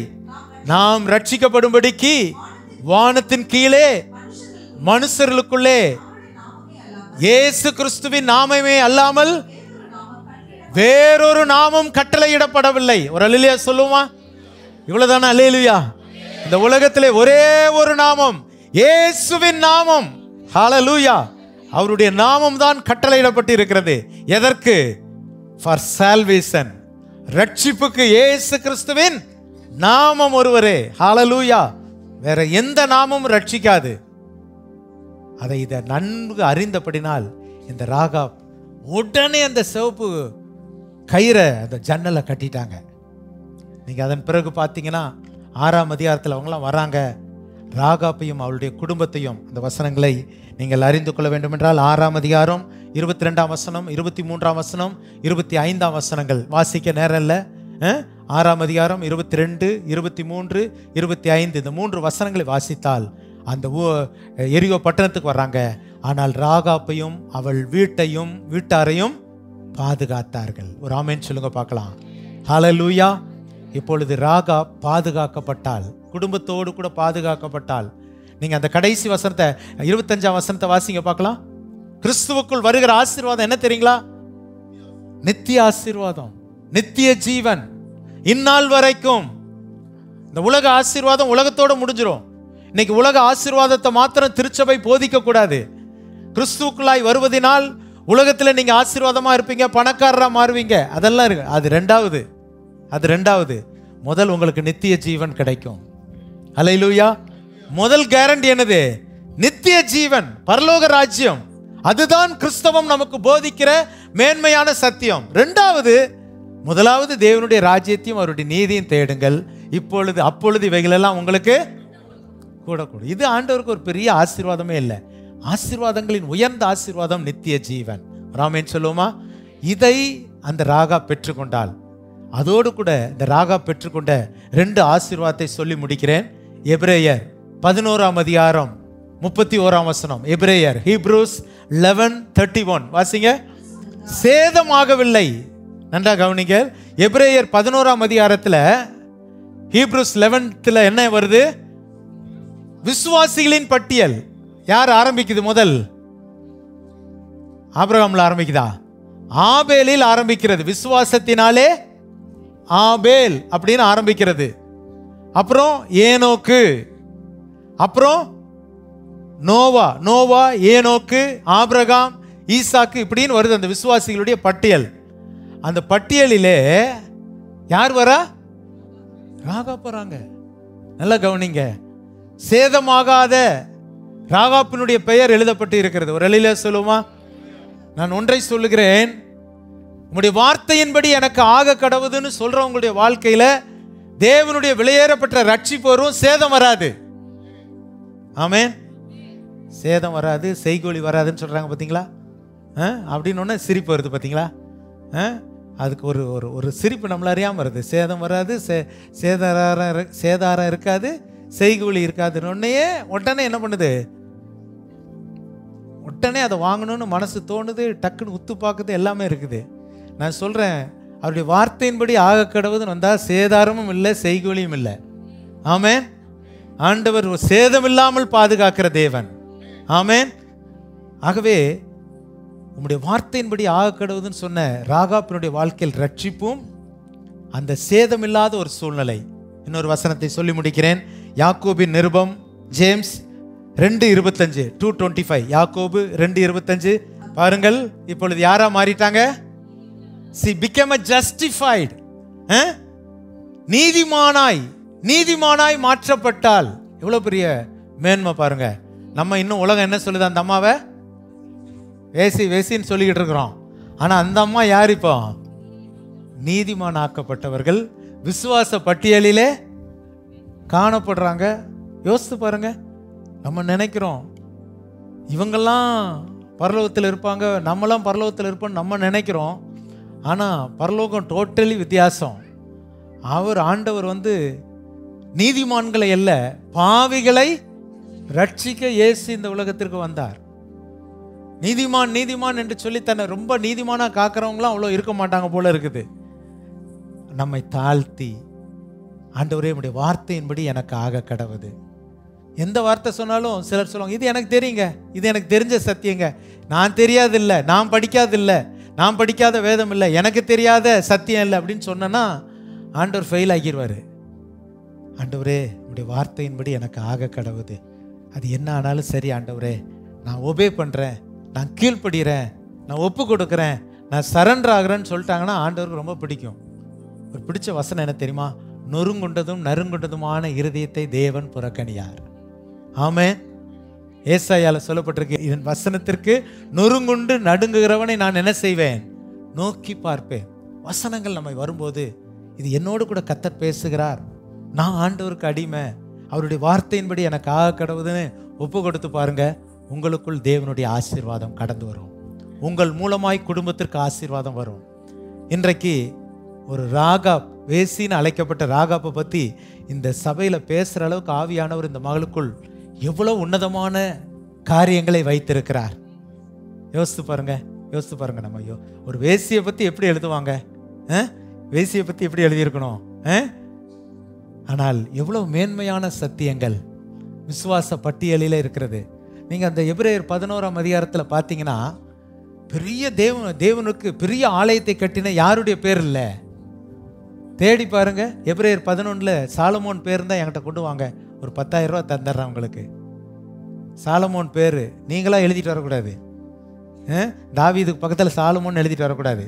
நாம் ரட்சிக்கப்படும்படிக்கு வானத்தின் கீழே மனுஷர்களுக்குள்ளே இயேசு கிறிஸ்துவின் நாமமே அல்லாமல் வேறொரு நாமம் கட்டளையிடப்படவில்லை. ஒரு அல்லேலூயா சொல்லுமா? இவ்வளவுதானே அல்லேலூயா? இந்த உலகத்திலே ஒரே ஒரு நாமம், இயேசுவின் நாமம். ஹல்லேலூயா. அவருடைய நாமம் தான் கட்டளையிடப்பட்டு இருக்கிறது. எதற்கு? For salvation. ரட்சிப்புக்கு இயேசு கிறிஸ்துவின் நாமம் ஒருவரே. ஹல்லேலூயா. வேற எந்த நாமமும் ரட்சிக்காது. அதை இதை நன்கு அறிந்தபடினால் இந்த ராகாப் உடனே அந்த சிவப்பு கயிறை அந்த ஜன்னலை கட்டிட்டாங்க. நீங்கள் அதன் பிறகு பார்த்தீங்கன்னா 6ஆம் அதிகாரத்தில் அவங்களாம் வராங்க. ராகாப்பையும் அவளுடைய குடும்பத்தையும் அந்த வசனங்களை நீங்கள் அறிந்து கொள்ள வேண்டும் என்றால் 6ஆம் அதிகாரம் 22ஆம் வசனம், 23ஆம் வசனம், 25ஆம் வசனங்கள் வாசிக்க நேரம் இல்லை. 6ஆம் அதிகாரம் 22, 23, 25 இந்த 3 வசனங்களை வாசித்தால் அந்த எரிகோ பட்டணத்துக்கு வர்றாங்க. ஆனால் ராகாப்பையும் அவள் வீட்டையும் வீட்டாரையும் பாதுகாத்தார்கள். ஒரு ஆமென் சொல்லுங்க பார்க்கலாம். ஹல்லேலூயா. இப்பொழுது ராகா பாதுகாக்கப்பட்டால், குடும்பத்தோடு கூட பாதுகாக்கப்பட்டால். நீங்க அந்த கடைசி வசனத்தை 25ஆம் வசனத்தை வாசிங்க பார்க்கலாம். கிறிஸ்துவுக்குள் வருகிற ஆசீர்வாதம் என்ன தெரியுங்களா? நித்திய ஆசீர்வாதம், நித்திய ஜீவன், இந்நாள் வரைக்கும். இந்த உலக ஆசீர்வாதம் உலகத்தோட முடிஞ்சிடும். இன்னைக்கு உலக ஆசீர்வாதத்தை மாத்திரம் திருச்சபை போதிக்க கூடாது. கிறிஸ்துவுக்குள்ளாய் வருவதனால் உலகத்தில் நீங்க ஆசீர்வாதமா இருப்பீங்க, பணக்காரரா மாறுவீங்க, அதெல்லாம் இருக்கு. அது ரெண்டாவது. முதல் உங்களுக்கு நித்திய ஜீவன் கிடைக்கும். ஹல்லேலூயா. முதல் கேரண்டி என்னது? நித்திய ஜீவன், பரலோக ராஜ்யம். அதுதான் கிறிஸ்தவம் நமக்கு போதிக்கிற மேன்மையான சத்தியம். முதலாவது தேவனுடைய ராஜ்யத்தையும் அவருடைய நீதியும் தேடுங்கள், அப்பொழுது இவைகளெல்லாம் உங்களுக்கு கூட. இது ஆண்டவருக்கு ஒரு பெரிய ஆசீர்வாதமே இல்லை. ஆசீர்வாதங்களின் உயர்ந்த ஆசீர்வாதம் நித்திய ஜீவன். ராமேன் சொல்லுவோமா? இதை அந்த ராகா பெற்றுக்கொண்டால், அதோடு கூட இந்த ராகா பெற்றுக்கொண்ட 2 ஆசீர்வாதத்தை சொல்லி முடிக்கிறேன். எபிரேயர் 11ஆம் அதிகாரம் 31ஆம் வசனம். எபிரேயர் ஹீப்ரூஸ் 11:31 வாசிங்க. சேதமாகவில்லை. நன்றா கவனிங்க. எபிரேயர் 11ஆம் அதிகாரத்தில் ஹீப்ரூஸ் 11ல் என்ன வருது? விசுவாசிகளின் பட்டியல். யார் ஆரம்பிக்குது? முதல் ஆபிரகாம்ல ஆரம்பிக்குதா? ஆபேலில் ஆரம்பிக்கிறது. விசுவாசத்தினாலே ஆபேல் அப்படின்னு ஆரம்பிக்கிறது. அப்புறம் ஏனோக்கு, அப்புறம் நோவா, ஏனோக்கு, ஆபிரகாம், ஈசாக்கு இப்படின்னு வருது அந்த விசுவாசிகளுடைய பட்டியல். அந்த பட்டியலிலே யார் வரா? ராகா போறாங்க. நல்லா கவனிங்க. சேதமாகாத ராகாப்பினுடைய பெயர் எழுதப்பட்டு இருக்கிறது. ஒரு அல்லேலூயா சொல்லுமா? நான் ஒன்றை சொல்லுகிறேன், உங்களுடைய வார்த்தையின்படி எனக்கு ஆக கடவுதுன்னு சொல்றவங்களுடைய வாழ்க்கையில தேவனுடைய விலையேறப்பட்ட ரட்சிப்பு வரும், சேதம் வராது. ஆமென். சேதம் வராது, செய்கூலி வராதுன்னு சொல்றாங்க பார்த்தீங்களா? அப்படின்னு சிரிப்பு வருது பார்த்தீங்களா? அதுக்கு ஒரு ஒரு சிரிப்பு நம்மள அறியாமல் வருது. சேதம் வராது, சேதாரம் இருக்காது, செய்கூலி இருக்காதுன்னு உடனே என்ன பண்ணுது? உடனே அதை வாங்கணும்னு மனசு தோணுது, டக்குன்னு உத்து பார்க்குது, எல்லாமே இருக்குது. நான் சொல்கிறேன், அவருடைய வார்த்தையின்படி ஆக கடவுதுன்னு வந்தால் சேதாரமும் இல்லை, செய்கூலியும் இல்லை. ஆமென். ஆண்டவர் சேதம் இல்லாமல் பாதுகாக்கிற தேவன். ஆமென். ஆகவே உம்முடைய வார்த்தையின்படி ஆக கடவுதுன்னு சொன்ன ராகாப்பினுடைய வாழ்க்கையில் ரட்சிப்பும் அந்த சேதமில்லாத ஒரு சூழ்நிலை. இன்னொரு வசனத்தை சொல்லி முடிக்கிறேன். யாக்கோபின் நிருபம், ஜேம்ஸ் 2:25, 2:25, யாக்கோபு 2:25 பாருங்கள். இப்பொழுது யாரா மாறிட்டாங்க? See, became a justified, நீதிமானாய் மாற்றப்பட்டால் எவ்வளவு பெரிய மேன்மை பாருங்க. நம்ம இன்னும் உலகம் என்ன சொல்லுது? அந்த அம்மாவை வேசின்னு சொல்லிக்கிட்டு இருக்கிறோம். ஆனா அந்த அம்மா யார்? இப்போ நீதிமான் ஆக்கப்பட்டவர்கள், விசுவாச பட்டியலிலே காணப்படுறாங்க. யோசித்து பாருங்க. நம்ம நினைக்கிறோம் இவங்கெல்லாம் பரலோகத்தில் இருப்பாங்க, நம்மளாம் பரலோகத்தில் இருப்போம் நம்ம நினைக்கிறோம். ஆனால் பரலோகம் டோட்டலி வித்தியாசம். ஆண்டவர் நீதிமான்களை அல்ல, பாவிகளை ரட்சிக்க இயேசு இந்த உலகத்திற்கு வந்தார். நீதிமான் என்று சொல்லி தன்னை ரொம்ப நீதிமானா காக்கிறவங்களாம் அவ்வளோ இருக்க மாட்டாங்க போல இருக்குது. நம்மை தாழ்த்தி, ஆண்டவரே உம்முடைய வார்த்தையின்படி எனக்கு ஆக கடவுது. எந்த வார்த்தை சொன்னாலும் சிலர் சொல்லுவாங்க, இது எனக்கு தெரியுங்க, இது எனக்கு தெரிஞ்ச சத்தியங்க, நான் தெரியாதில்லை, நான் படிக்காதில்லை, நான் படிக்காத வேதம் இல்லை, எனக்கு தெரியாத சத்தியம் இல்லை அப்படின்னு சொன்னா ஆண்டவர் ஃபெயில் ஆகிடுவார். ஆண்டவரே உடைய வார்த்தையின்படி எனக்கு ஆக கடவுது, அது என்ன ஆனாலும் சரி ஆண்டவரே, நான் ஒபே பண்ணுறேன், நான் கீழ்ப்படுகிறேன், நான் ஒப்பு கொடுக்குறேன், நான் சரண்டர் ஆகிறேன்னு சொல்லிட்டாங்கன்னா ஆண்டவருக்கு ரொம்ப பிடிக்கும். ஒரு பிடிச்ச வசனம் என்ன தெரியுமா? நொறுங்குண்டதும் நறுங்குண்டதுமான இருதயத்தை தேவன் புறக்கணியார். ஆமென். ஏசாயால சொல்லப்பட்டிருக்கு, இதன் வசனத்திற்கு நொறுங்குண்டு நடுங்குகிறவனை நான் என்ன செய்வேன்? நோக்கி பார்ப்பேன். வசனங்கள் நம்மை வரும்போது இது என்னோடு கூட கர்த்தர் பேசுகிறார், நான் ஆண்டவருக்கு அடிமை, அவருடைய வார்த்தையின்படி எனக்கு ஆக கடவுதுன்னு ஒப்பு கொடுத்து பாருங்க. உங்களுக்குள் தேவனுடைய ஆசீர்வாதம் கடந்து வரும். உங்கள் மூலமாய் குடும்பத்திற்கு ஆசீர்வாதம் வரும். இன்றைக்கு ஒரு ராகாப், வேசின்னு அழைக்கப்பட்ட ராகாப்பை பற்றி இந்த சபையில் பேசுகிற அளவுக்கு ஆவியானவர் இந்த மகளுக்குள் எவ்வளோ உன்னதமான காரியங்களை வைத்திருக்கிறார். யோசித்து பாருங்க. நம்ம ஒரு வேசியை பற்றி எப்படி எழுதுவாங்க? வேசியை பற்றி எப்படி எழுதியிருக்கணும்? ஆனால் எவ்வளோ மேன்மையான சத்தியங்கள் விசுவாச பட்டியலில் இருக்கிறது. நீங்கள் அந்த எபிரேயர் 11ஆம் அதிகாரத்தில் பார்த்தீங்கன்னா, பெரிய தேவனுக்கு பெரிய ஆலயத்தை கட்டின யாருடைய பேர் இல்லை? தேடி பாருங்க. எபிரேயர் 11 சாலமோன் பேர் தான் என்கிட்ட கொண்டு வாங்க, ஒரு 10,000 ரூபா தந்துடுறேன் உங்களுக்கு. சாலமோன் பேர் நீங்களா எழுதிட்டு வரக்கூடாது. தாவீதுக்கு பக்கத்தில் சாலமோன் எழுதிட்டு வரக்கூடாது.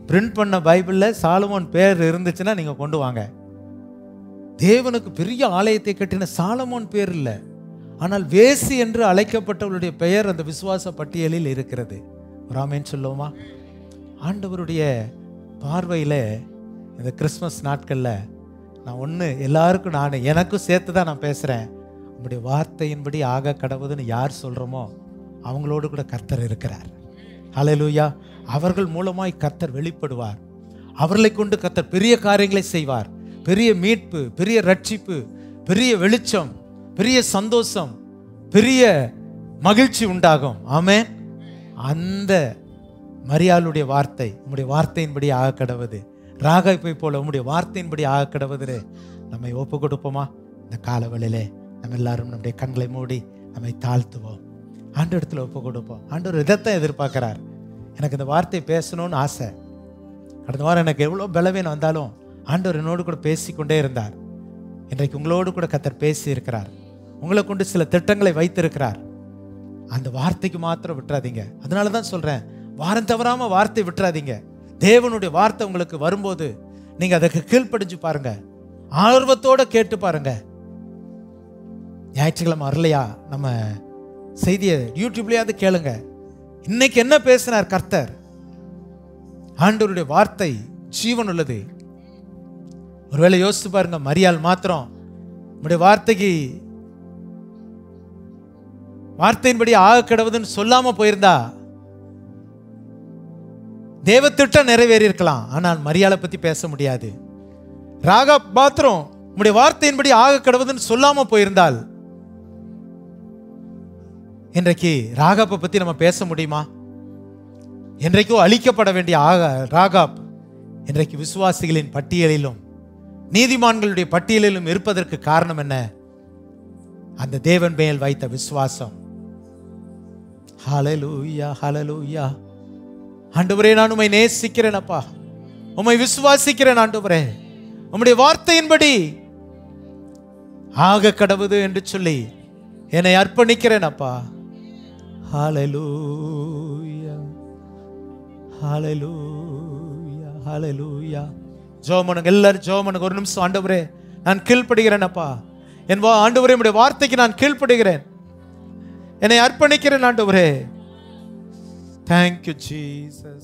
பிரிண்ட் பண்ண பைபிளில் சாலமோன் பேர் இருந்துச்சுன்னா நீங்கள் கொண்டு வாங்க. தேவனுக்கு பெரிய ஆலயத்தை கட்டின சாலமோன் பேர் இல்லை, ஆனால் வேசி என்று அழைக்கப்பட்டவருடைய பெயர் அந்த விசுவாச பட்டியலில் இருக்கிறது. ராமேன்னு சொல்லுவோமா? ஆண்டவருடைய பார்வையில் இந்த கிறிஸ்மஸ் நாட்களில் நான் எல்லாருக்கும் எனக்கும் சேர்த்து தான் நான் பேசுகிறேன். நம்முடைய வார்த்தையின்படி ஆக கடவுதுன்னு யார் சொல்கிறோமோ அவங்களோடு கூட கர்த்தர் இருக்கிறார். ஹல்லேலூயா. அவர்கள் மூலமாய் கர்த்தர் வெளிப்படுவார். அவர்களை கொண்டு கர்த்தர் பெரிய காரியங்களை செய்வார். பெரிய மீட்பு, பெரிய ரட்சிப்பு, பெரிய வெளிச்சம், பெரிய சந்தோஷம், பெரிய மகிழ்ச்சி உண்டாகும். ஆமென். அந்த மரியாளுடைய வார்த்தை உம்முடைய வார்த்தையின்படி ஆக கடவுது, ராகாப்பை போல உம்முடைய வார்த்தையின்படி ஆக கடவுது. நம்மை ஒப்பு கொடுப்போமா? இந்த காலவெளியிலே நம்ம எல்லாரும் நம்முடைய கண்களை மூடி நம்மை தாழ்த்துவோம், ஆண்டவரிடத்தில் ஒப்பு கொடுப்போம். ஆண்டவர் இதைத்தான் எதிர்பார்க்கிறார். எனக்கு இந்த வார்த்தை பேசணும்னு ஆசை. கடந்த வாரம் எனக்கு எவ்வளோ பலவீனம் வந்தாலும் ஆண்டவர் என்னோடு கூட பேசிக்கொண்டே இருந்தார். இன்றைக்கு உங்களோடு கூட கர்த்தர் பேசி இருக்கிறார். உங்களை கொண்டு சில திட்டங்களை வைத்திருக்கிறார். அந்த வார்த்தைக்கு மாத்திரம் விட்டுறாதீங்க. அதனால தான் சொல்கிறேன், வாரம் தவறாம வார்த்தை விட்டுறாதீங்க. தேவனுடைய வார்த்தை உங்களுக்கு வரும்போது நீங்கள் அதுக்கு கீழ்ப்படிஞ்சு பாருங்க, ஆர்வத்தோடு கேட்டு பாருங்க. ஞாயிற்றுக்கிழமை வரலையா, நம்ம செய்தியை யூடியூப்லையாவது கேளுங்க. இன்னைக்கு என்ன பேசினார் கர்த்தர்? ஆண்டவருடைய வார்த்தை ஜீவன் உள்ளது. ஒருவேளை யோசித்து பாருங்க, மரியாள் மாத்திரம் உங்களுடைய வார்த்தையின்படி ஆக கடவுதுன்னு சொல்லாம போயிருந்தா தேவத்திட்டம் நிறைவேறி இருக்கலாம். ஆனால் மரியாளை பத்தி பேச முடியாது. ராகாப் மாத்திரம் உங்களுடைய வார்த்தையின்படி ஆக கடவுதுன்னு சொல்லாம போயிருந்தால் இன்றைக்கு ராகாப்பை பத்தி நம்ம பேச முடியுமா? இன்றைக்கோ அழிக்கப்பட வேண்டிய ராகாப் இன்றைக்கு விசுவாசிகளின் பட்டியலிலும் நீதிமான்களுடைய பட்டியலிலும் இருப்பதற்கு காரணம் என்ன? அந்த தேவன் மேல் வைத்த விசுவாசம். ஹல்லேலூயா, ஹல்லேலூயா. ஆண்டவரே, நான் உம்மை நேசிக்கிறேன் அப்பா, உம்மை விசுவாசிக்கிறேன் ஆண்டவரே. உம்முடைய வார்த்தையின்படி ஆக கடவுது என்று சொல்லி என்னை அர்ப்பணிக்கிறேன் அப்பா. ஹல்லேலூயா, ஹல்லேலூயா, ஹல்லேலூயா. ஜெபம் பண்ணுங்க, எல்லாரும் ஜெபம் பண்ணுங்க. ஒரு நிமிஷம். ஆண்டவரே, நான் கீழ்ப்படுகிறேன் அப்பா. ஆண்டவரே, உம்முடைய வார்த்தைக்கு நான் கீழ்ப்படுகிறேன், என்னை அர்ப்பணிக்கிறேன் ஆண்டவரே. Thank you, Jesus.